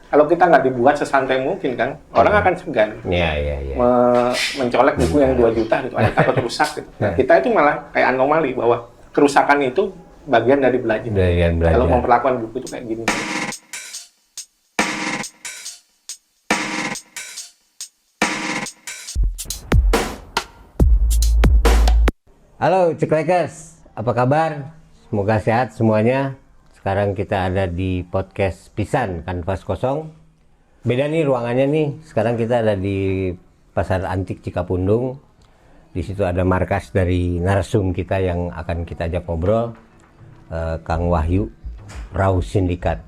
Kalau kita nggak dibuat sesantai mungkin kan, orang akan segan. Iya. Mencolek buku yang 2 juta gitu, ada takut rusak gitu. Nah, kita itu malah kayak anomali bahwa kerusakan itu bagian dari belajar. Kalau memperlakukan buku itu kayak gini. Halo Ceklekers, apa kabar? Semoga sehat semuanya. Sekarang kita ada di podcast Pisan Kanvas Kosong. Beda nih ruangannya nih. Sekarang kita ada di Pasar Antik Cikapundung. Di situ ada markas dari narsum kita yang akan kita ajak ngobrol. Kang Wahyu, Raw Sindikat.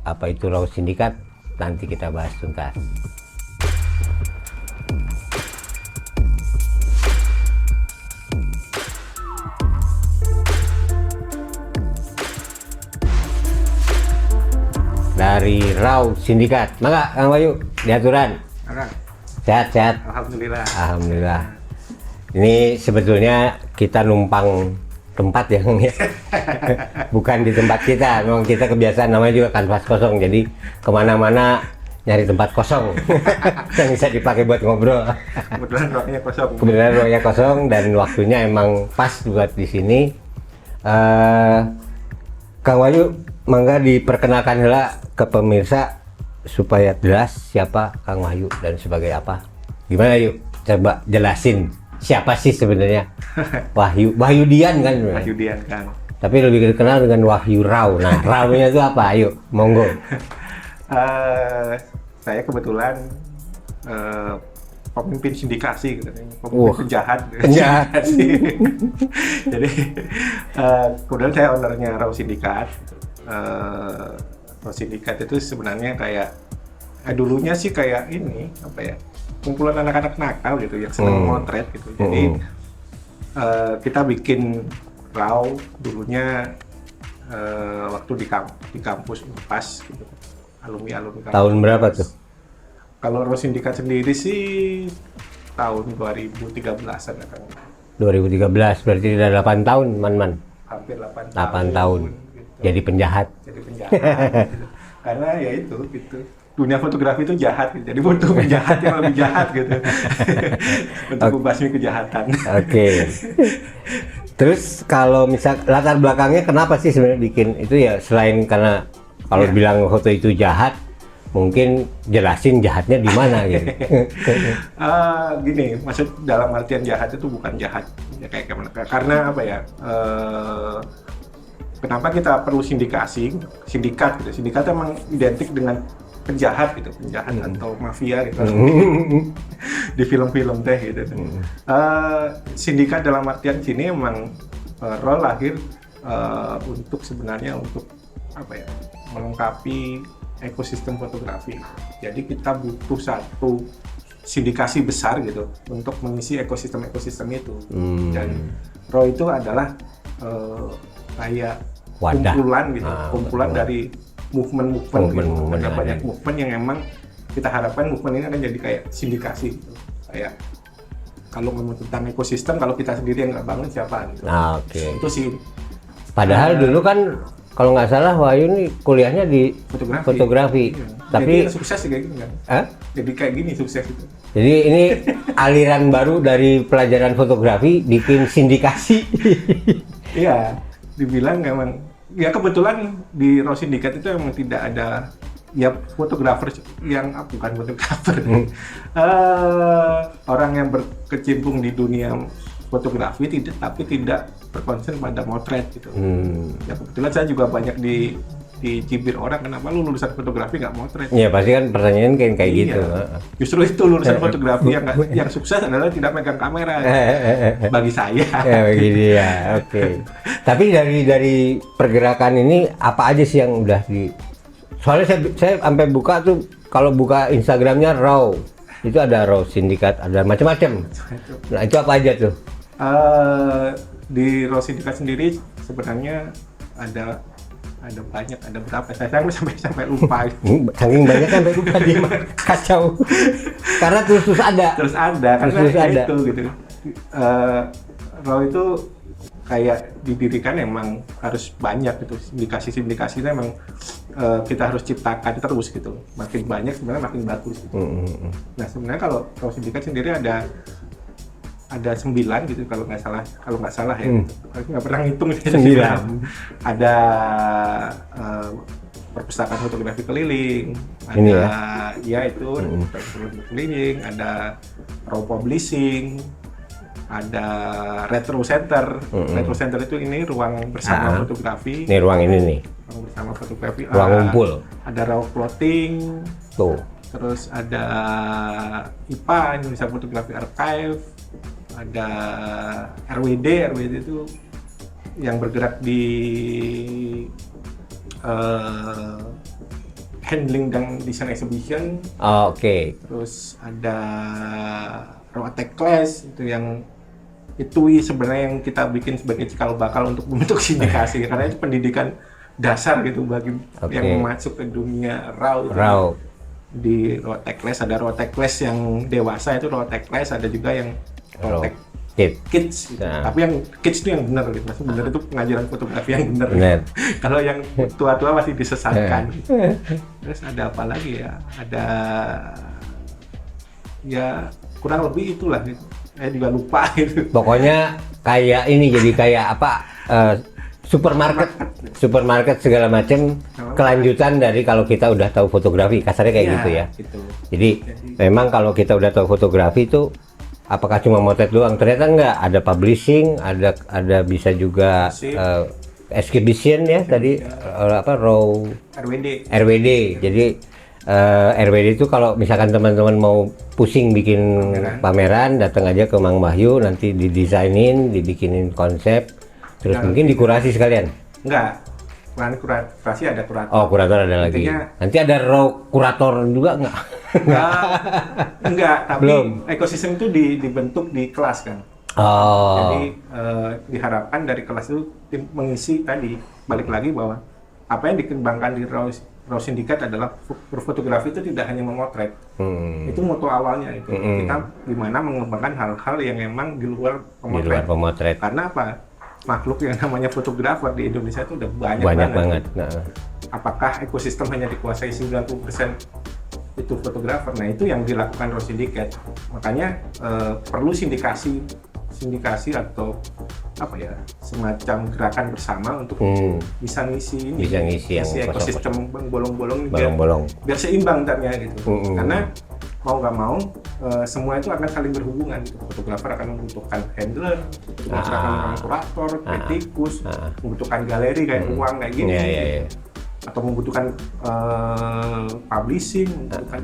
Apa itu Raw Sindikat? Nanti kita bahas tuntas. Dari Raw Sindikat. Maka Kang Wahyu, diaturan. Sehat-sehat. Alhamdulillah. Ini sebetulnya kita numpang tempat ya, bukan di tempat kita. Memang kita kebiasaan namanya juga kanvas kosong. Jadi kemana-mana nyari tempat kosong yang bisa dipakai buat ngobrol. Kebetulan ruangnya kosong dan waktunya emang pas buat di sini. Kang Wahyu, mangga diperkenalkan heula ke pemirsa supaya jelas siapa Kang Wahyu dan sebagai apa. Gimana yuk? Coba jelasin siapa sih sebenarnya Wahyu? Wahyudian kan? Wahyudian kan. Tapi lebih dikenal dengan Wahyu Raw. Nah, Raw-nya itu apa? Ayo, monggo. Saya kebetulan pemimpin sindikasi gitu, pemimpin penjahat. Jadi kemudian saya ownernya Raw Sindikat. Raw Sindikat itu sebenarnya kayak dulunya sih kayak ini apa ya, kumpulan anak-anak nakal gitu yang senang motret gitu. Jadi kita bikin Raw dulunya waktu di kampus UNPAS gitu, alumni kampus. Tahun berapa tuh? Kalau Raw Sindikat sendiri sih tahun 2013-an kan. 2013 berarti udah 8 tahun, Man. Hampir 8 tahun. Gitu. Jadi penjahat. Gitu. Karena ya itu gitu. Dunia fotografi itu jahat gitu. Jadi butuh penjahat yang lebih jahat gitu. Untuk membasmi kejahatan. Oke. Terus kalau misal latar belakangnya kenapa sih sebenarnya bikin itu ya, selain karena kalau bilang foto itu jahat, mungkin jelasin jahatnya di mana gitu. Gini, maksud dalam artian jahat itu bukan jahat ya kayak gimana? Karena apa ya? Kenapa kita perlu sindikat gitu? Sindikat emang identik dengan penjahat gitu, atau mafia gitu. Di film-film teh gitu. Sindikat dalam artian sini emang role lahir untuk sebenarnya untuk apa ya? Melengkapi ekosistem fotografi. Jadi kita butuh satu sindikasi besar gitu untuk mengisi ekosistem itu. Dan Raw itu adalah kayak wadah. Kumpulan dari movement gitu. Ada banyak movement yang emang kita harapkan movement ini akan jadi kayak sindikasi gitu. Kayak kalau ngomong tentang ekosistem, kalau kita sendiri yang nggak bangun siapa gitu. Oke. Itu sih. Padahal dulu kan kalau nggak salah Wahyu nih kuliahnya di fotografi. Iya. Tapi jadi sukses kayak gini kan. Jadi kayak gini sukses itu. Jadi ini aliran baru dari pelajaran fotografi bikin sindikasi. Iya, dibilang memang ya kebetulan di Raw Sindikat itu memang tidak ada ya fotografer yang bukan fotografer. Orang yang berkecimpung di dunia fotografi tapi tidak berkonsen pada motret gitu. Ya kebetulan saya juga banyak dicibir orang, kenapa lu lulusan fotografi nggak motret? Iya pasti kan pertanyaan kayak gitu. Justru itu lulusan fotografi yang sukses adalah tidak megang kamera. Bagi saya. Bagi dia. Oke. Tapi dari pergerakan ini apa aja sih yang udah soalnya saya sampai buka tuh, kalau buka Instagramnya Raw itu ada Raw Sindikat, ada macam-macam. Nah itu apa aja tuh? Di Raw Sindikat sendiri sebenarnya ada banyak, ada berapa? Saya sampai lupa. Saking banyak sampai lupa dia kacau. Karena terus ada. Karena itu gitu. Raw itu kayak didirikan emang harus banyak gitu. Sindikasi itu emang kita harus ciptakan terus gitu. Makin banyak sebenarnya makin bagus gitu. Nah sebenarnya kalau sindikat sendiri ada 9 gitu kalau nggak salah ya. Aku nggak pernah ngitung 9. Ada perpustakaan fotografi keliling, ada itu fotografi keliling, ada raw publishing, ada retro center. Retro center itu ini ruang bersama fotografi. Ini ruang ini nih. Ruang bersama fotografi. Ruang ngumpul. Ada raw plotting. Tuh. Terus ada IPA, Indonesia Photography Archive. Ada RWD itu yang bergerak di handling dan design exhibition. Oke. Terus ada Roatek Class itu sebenarnya yang kita bikin sebagai cikal bakal untuk membentuk sindikasi karena itu pendidikan dasar gitu bagi yang masuk ke dunia RAW. Di Roatek Class ada Roatek Class yang dewasa, itu Roatek Class, ada juga yang Roatek Kids gitu. Tapi yang kids itu yang benar gitu. Maksudnya benar itu pengajaran fotografi yang benar. Kalau yang tua-tua masih disesatkan. Gitu. Terus ada apa lagi ya? Ada ya kurang lebih itulah gitu. Saya juga lupa gitu. Pokoknya kayak ini jadi kayak apa? Supermarket segala macam kelanjutan dari kalau kita udah tahu fotografi, kasarnya kayak gitu ya. Gitu. Jadi memang kalau kita udah tahu fotografi itu apakah cuma motret doang? Ternyata enggak, ada publishing, ada bisa juga exhibition ya tadi raw RWD. Jadi RWD itu kalau misalkan teman-teman mau pusing bikin pameran, datang aja ke Mang Wahyu, nanti didesainin, dibikinin konsep, terus mungkin dikurasi sekalian. Enggak. Kurasi ada kurator. Oh, kurator ada lagi. Nanti ada raw kurator juga enggak? Enggak, tapi belum. Ekosistem itu dibentuk di kelas kan. Jadi diharapkan dari kelas itu mengisi tadi, balik lagi bahwa apa yang dikembangkan di raw sindikat adalah berfotografi itu tidak hanya memotret. Itu moto awalnya itu. Kita gimana mengembangkan hal-hal yang memang di luar pemotret. Karena apa? Makhluk yang namanya fotografer di Indonesia itu udah banyak banget. Apakah ekosistem hanya dikuasai 90% itu fotografer? Nah itu yang dilakukan raw sindikat. Makanya perlu sindikasi atau apa ya, semacam gerakan bersama untuk bisa ngisi ekosistem bolong-bolong biar seimbang ternyata gitu. Karena mau nggak mau semua itu akan saling berhubungan gitu. Fotografer akan membutuhkan handler, fotografer akan membutuhkan kurator, kritikus, membutuhkan galeri kayak uang kayak gini, atau membutuhkan publishing, membutuhkan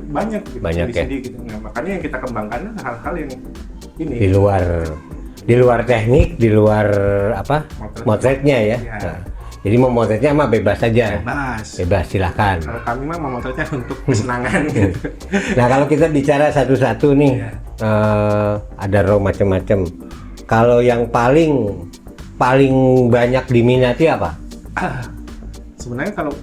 banyak gitu. Nah, makanya yang kita kembangkan hal-hal yang ini di luar teknik, di luar apa motretnya ya. Nah, jadi memotretnya mah bebas saja. Bebas silahkan. Kalau kami mah memotretnya untuk kesenangan gitu. Nah kalau kita bicara satu-satu nih, ada raw macam-macam. Kalau yang paling banyak diminati apa? Sebenarnya kalau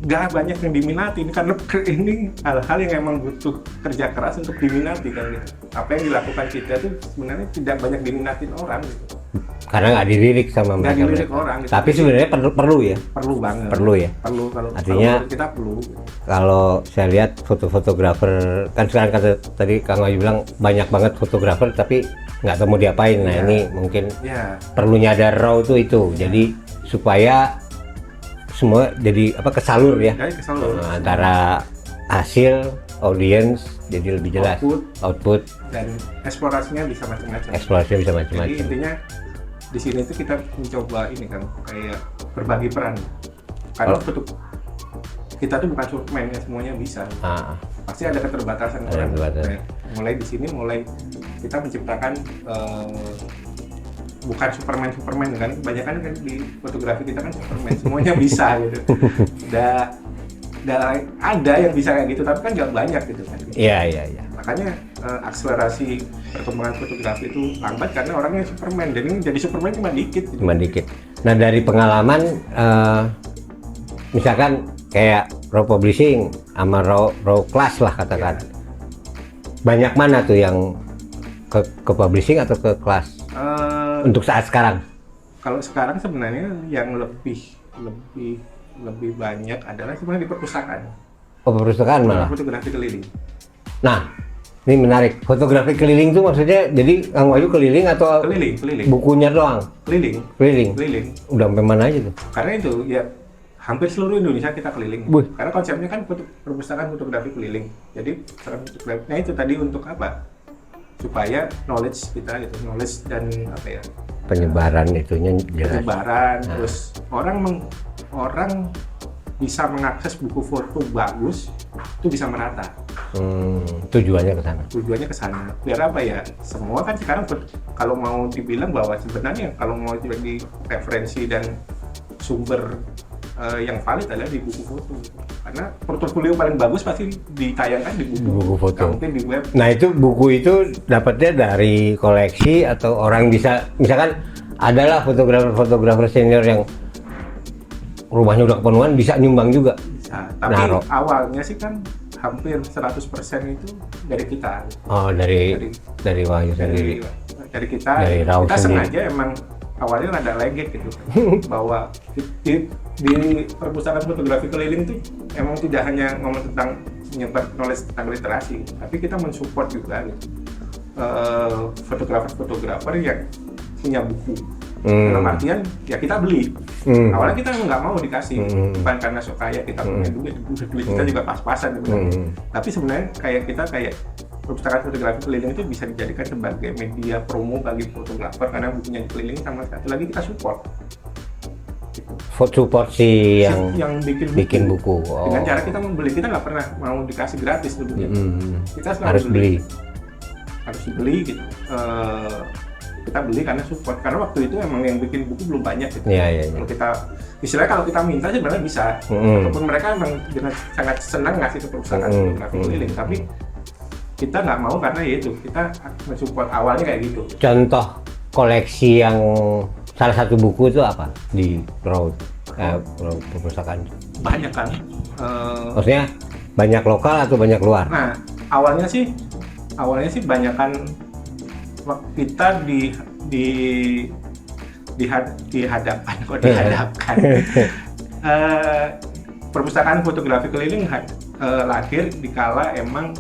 nggak banyak yang diminati ini karena ini hal-hal yang emang butuh kerja keras untuk diminati kan gitu. Apa yang dilakukan kita tuh sebenarnya tidak banyak diminatin orang gitu. Karena nggak dilirik sama mereka. Orang, gitu. Tapi sebenarnya perlu ya. Perlu banget. Perlu ya. Kalau artinya kita perlu. Kalau saya lihat fotografer kan sekarang kata tadi Kang Wahyu bilang banyak banget fotografer tapi nggak tahu mau diapain. Nah ini mungkin perlu nyadar raw itu. Jadi supaya semua jadi apa kesalur ya. Antara hasil, audience jadi lebih jelas. Output dan eksplorasinya bisa macam-macam. Jadi intinya di sini itu kita mencoba ini kan kayak berbagi peran. Karena kita tuh bukan Superman ya, semuanya bisa. Pasti ada keterbatasan orang. Nah, mulai di sini kita menciptakan bukan Superman kan, kebanyakan kan di fotografi kita kan Superman, semuanya bisa gitu. Ada yang bisa kayak gitu, tapi kan nggak banyak gitu kan. Iya. Makanya akselerasi perkembangan fotografi itu lambat karena orangnya Superman, dan ini jadi Superman cuma dikit. Gitu. Nah dari pengalaman, misalkan kayak raw publishing sama raw class lah katakan, banyak mana tuh yang ke publishing atau ke class? Untuk saat sekarang? Kalau sekarang sebenarnya yang lebih banyak adalah sebenarnya di perpustakaan. Oh, perpustakaan malah. Fotografi keliling. Nah, ini menarik. Fotografi keliling itu maksudnya jadi Kang Wahyu keliling atau Keliling. bukunya doang? Keliling. Keliling. Udah sampai mana aja tuh? Karena itu ya hampir seluruh Indonesia kita keliling. Wih. Karena konsepnya kan perpustakaan fotografi keliling. Jadi fotografinya itu tadi untuk apa? Supaya knowledge kita gitu, knowledge dan apa ya? Penyebaran itunya jelas. Penyebaran, terus orang bisa mengakses buku foto bagus itu bisa merata. Tujuannya ke sana. Tujuannya ke sana. Biar apa ya? Semua kan sekarang kalau mau dibilang bahwa sebenarnya kalau mau jadi referensi dan sumber yang valid adalah di buku foto. Karena portofolio paling bagus pasti ditayangkan di buku foto. Mungkin di web. Nah, itu buku itu dapatnya dari koleksi atau orang bisa, misalkan adalah fotografer senior yang rumahnya udah kepenuhan bisa nyumbang juga. Bisa. Tapi awalnya sih kan hampir 100% itu dari kita. Oh, dari Wahyu sendiri. Dari kita. Dari Rauf kita sendiri. sengaja emang awalnya ada legend gitu. Bahwa di perpustakaan fotografi keliling itu emang tidak hanya ngomong tentang menyebar knowledge tentang literasi, tapi kita mensupport juga gitu. Fotografer yang punya buku. Dalam artian ya kita beli. Awalnya kita nggak mau dikasih, bukan karena sok kaya kita punya duit kita juga pas-pasan gitu. Tapi sebenarnya kayak perpustakaan fotografi keliling itu bisa dijadikan sebagai media promo bagi fotografer karena bukunya keliling, sama satu lagi kita support. Support si yang bikin buku. Oh. Dengan cara kita membeli, kita nggak pernah mau dikasih gratis dulunya. Kita harus beli gitu. Kita beli karena support, karena waktu itu emang yang bikin buku belum banyak gitu. Iya. Kalau kita minta sebenarnya bisa, ataupun mereka emang dengan sangat senang ngasih ke perusahaan fotografi keliling, tapi kita nggak mau karena ya itu kita mensupport awalnya kayak gitu. Contoh koleksi yang salah satu buku itu apa di perpustakaan? Banyak kan. Maksudnya banyak lokal atau banyak luar? Nah, awalnya sih banyakan kita dihadapkan. Perpustakaan fotografi keliling lahir dikala emang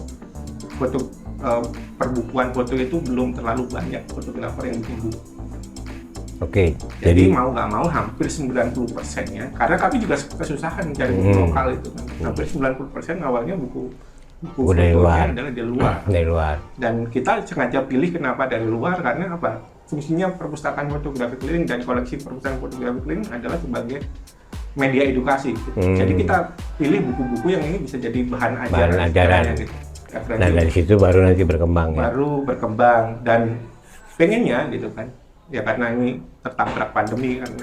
perbukuan foto itu belum terlalu banyak fotografer yang bikin buku. Oke. Jadi mau nggak mau hampir 90%-nya, karena kami juga kesusahan mencari buku lokal itu kan. Hampir 90% awalnya buku dari luar. adalah dari luar. Dan kita sengaja pilih kenapa dari luar, karena apa? Fungsinya perpustakaan fotografi keliling dan koleksi perpustakaan fotografi keliling adalah sebagai media edukasi. Jadi kita pilih buku-buku yang ini bisa jadi bahan ajaran. Gitu. Nah, dari situ baru nanti berkembang. Baru berkembang dan pengennya gitu kan. Ya karena ini tertabrak pandemi karena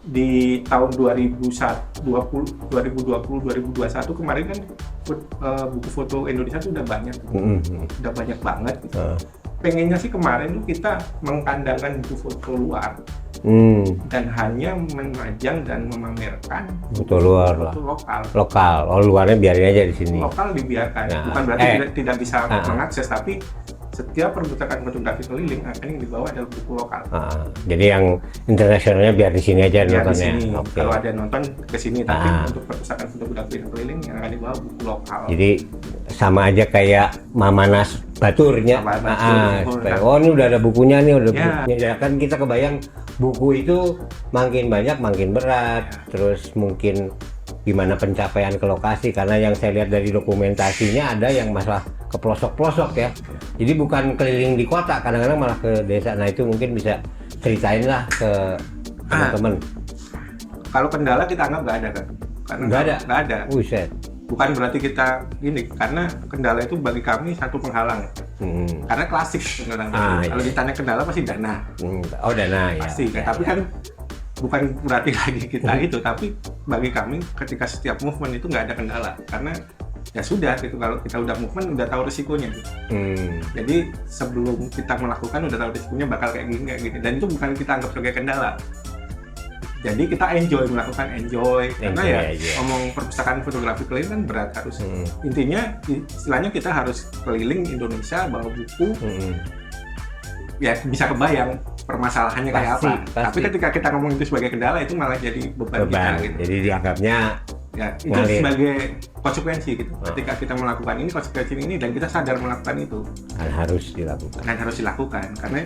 di tahun 2020 2021 kemarin kan buku foto Indonesia tuh udah banyak, udah banyak banget gitu. Pengennya sih kemarin tuh kita mengkandangkan buku foto luar dan hanya memajang dan memamerkan foto luar lokal. Oh, luarnya biarin aja di sini. Lokal dibiarkan, bukan berarti tidak bisa mengakses, tapi setiap perpustakaan fotografi keliling akan yang dibawa adalah buku lokal. Jadi yang internasionalnya biar di sini aja nontonnya. Okay. Kalau ada nonton ke sini, tapi untuk perpustakaan fotografi keliling yang akan dibawa buku lokal. Jadi sama aja kayak Mamanas Baturnya. Oh, ini udah ada bukunya nih, bukunya. Ya kan kita kebayang buku itu makin banyak makin berat. Terus mungkin gimana pencapaian ke lokasi, karena yang saya lihat dari dokumentasinya ada yang masalah ke pelosok-pelosok ya. Jadi bukan keliling di kota, kadang-kadang malah ke desa. Nah, itu mungkin bisa ceritain lah ke teman-teman. Kalau kendala kita anggap nggak ada kan? Karena nggak ada. Buset. Bukan berarti kita ini, karena kendala itu bagi kami satu penghalang. Karena klasik kendala. Kalau ditanya kendala pasti dana. Oh, dana ya. Pasti. Ya, tapi kan bukan berarti lagi kita itu, tapi bagi kami ketika setiap movement itu nggak ada kendala, karena ya sudah gitu, kalau kita udah movement udah tahu risikonya gitu. Jadi sebelum kita melakukan udah tahu risikonya bakal kayak gini, dan itu bukan kita anggap sebagai kendala. Jadi kita melakukan enjoy karena ya ngomong perpustakaan fotografi keliling kan berat harus. Intinya istilahnya kita harus keliling Indonesia bawa buku. Ya bisa kebayang permasalahannya kayak Pasti, apa. pasti. Tapi ketika kita ngomong itu sebagai kendala itu malah jadi beban kita gitu. Jadi dianggapnya Ya, itu ngalir. sebagai konsekuensi gitu. Ketika kita melakukan ini, konsekuensi ini dan kita sadar melakukan itu, kan harus dilakukan. kan harus dilakukan. Karena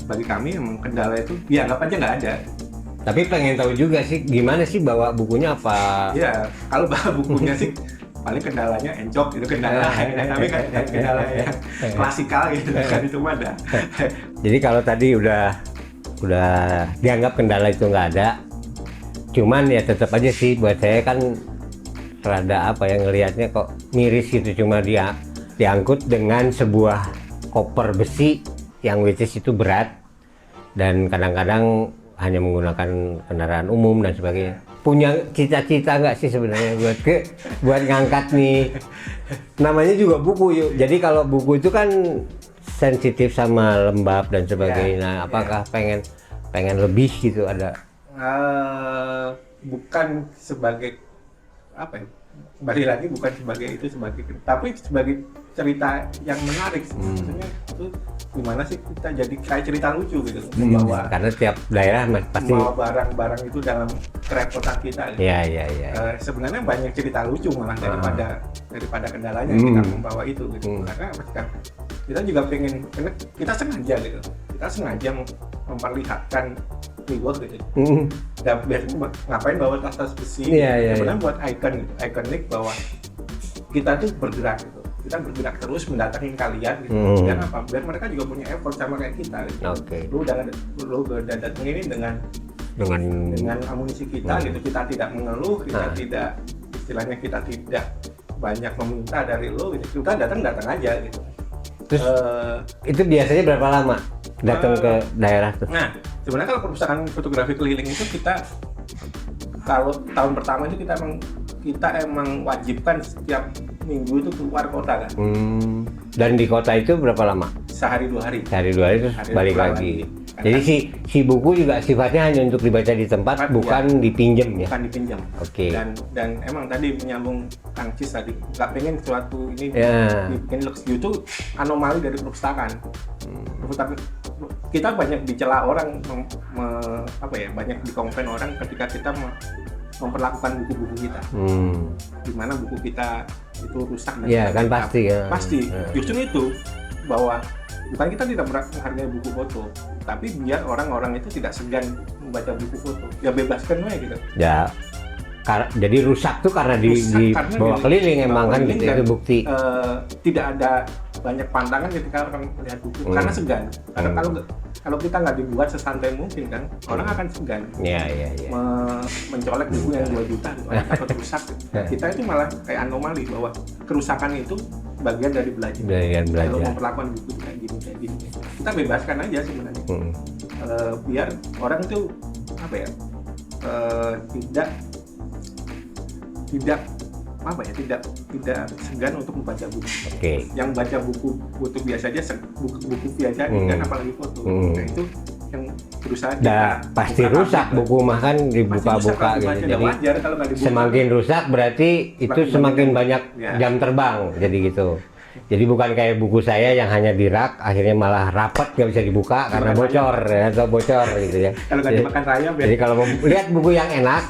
bagi kami emang kendala itu ya anggap aja nggak ada. Tapi pengen tahu juga sih gimana sih bawa bukunya apa? Ya, kalau bawa bukunya sih paling kendalanya encok itu kendala. Tapi kan kendala yang klasikal gitu kan itu mah ada. Jadi kalau tadi udah dianggap kendala itu nggak ada, cuman ya tetap aja sih buat saya kan rada apa ya ngelihatnya kok miris gitu, cuma dia diangkut dengan sebuah koper besi yang which is itu berat dan kadang-kadang hanya menggunakan kendaraan umum dan sebagainya. Punya cita-cita nggak sih sebenarnya buat ngangkat nih? Namanya juga buku yuk. Jadi kalau buku itu kan sensitif sama lembab dan sebagainya. Nah, apakah pengen lebih gitu ada? Bukan sebagai apa ya, kembali lagi bukan sebagai itu tapi sebagai cerita yang menarik sih. Maksudnya itu gimana sih kita jadi kayak cerita lucu gitu membawa Karena tiap daerah pasti membawa barang-barang itu dalam kerepotan kita gitu. ya. Sebenarnya banyak cerita lucu malah daripada kendalanya kita membawa itu gitu. Karena kita juga pengen kita sengaja memperlihatkan reward gitu. Dan biasanya ngapain bawa tas besi? Sebenarnya buat ikonik bahwa kita tuh bergerak gitu. Kita bergerak terus mendatangi kalian gitu. Dan apa? Biar mereka juga punya effort sama kayak kita gitu. Lu udah datang ini dengan amunisi kita gitu. Kita tidak mengeluh, kita tidak istilahnya kita tidak banyak meminta dari lu gitu. Kita datang aja gitu. Terus itu biasanya berapa lama datang ke daerah tuh? Nah, sebenarnya kalau perpustakaan fotografi keliling itu kita kalau tahun pertama itu kita emang wajibkan setiap minggu itu keluar kota kan. Dan di kota itu berapa lama? Sehari 2 hari. Sehari 2 hari terus balik lagi. Jadi si buku juga sifatnya hanya untuk dibaca di tempat, bukan dipinjam ya? Bukan dipinjam. Oke. Dan emang tadi menyambung Kang Cis tadi, nggak pengen suatu ini bikin luxury itu anomali dari perpustakaan. Kita banyak dicela orang, banyak dikomplain orang ketika kita memperlakukan buku-buku kita. Dimana buku kita itu rusak dan kan pasti ya. Pasti. Justru itu bahwa bukan kita tidak menghargai buku foto, tapi biar orang-orang itu tidak segan membaca buku foto. Ya bebaskan aja gitu. Ya. Jadi rusak tuh karena dibawa keliling emang kan gitu, itu bukti. Tidak ada banyak pandangan ketika orang melihat buku karena segan. Karena kalau kita nggak dibuat sesantai mungkin kan, orang akan segan. Mencolek buku yang 2 juta, orang takut rusak. Kita itu malah kayak anomali bahwa kerusakan itu bagian dari belajar. Kalau memperlakukan buku kayak gini. Kita bebaskan aja sebenarnya. Biar orang itu tidak segan untuk membaca buku. Yang baca buku biasa aja, buku biasa kan apalagi foto. Nah itu yang berusaha pasti rusak buku mah kan dibuka-buka gitu. Jadi wajar, kalau semakin rusak berarti itu semakin banyak jam terbang jadi gitu. Jadi bukan kayak buku saya yang hanya di rak akhirnya malah rapat nggak bisa dibuka karena bocor atau bocor gitu ya. Kalau nggak dimakan rayap ya. Jadi kalau mau lihat buku yang enak,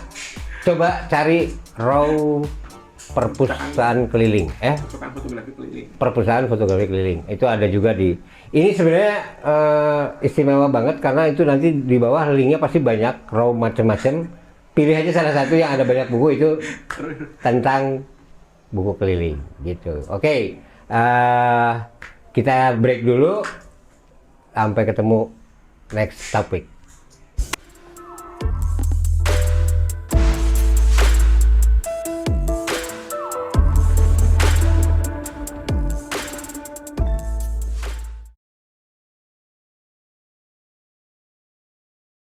coba cari raw perpustakaan keliling, perpustakaan fotografi keliling. Itu ada juga di. Ini sebenarnya istimewa banget karena itu nanti di bawah linknya pasti banyak raw macam-macam. Pilih aja salah satu yang ada banyak buku itu tentang buku keliling, gitu. Oke, kita break dulu. Sampai ketemu next topic.